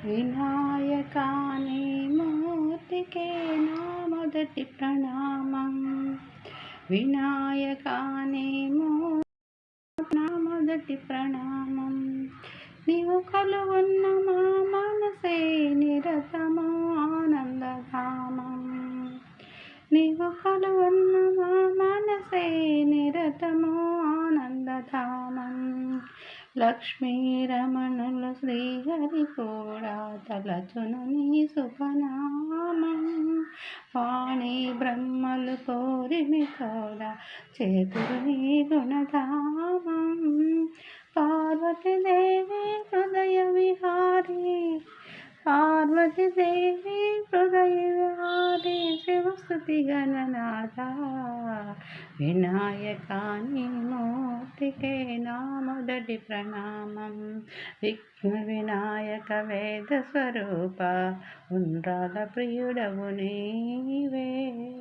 వినాయకాని మూర్తికే నా మొదటి ప్రణామం. వినాయకాని నా మొదటి ప్రణామం. నీవు కలుగున్న మా మనసే నిరతమో ఆనందధామం. నీవు కలుగున్న మా మనసే నిరతమో ఆనందధామం. లక్ష్మీ రమణులు శ్రీహరి కూడా తలచును నీ శుభనామం. వాణి బ్రహ్మలు కోరిమి కూడా చేతురు నీ గుణధామం. పార్వతీదేవి హృదయ విహారీ, పార్వతీదేవి హృదయ విహారీ, శివస్తుతి గణనాథ. వినాయకాని మూర్తికే నా మొదటి ప్రణామం. విఘ్న వినాయక వేద స్వరూప ఉండ్రాల ప్రియుడవు నీవే.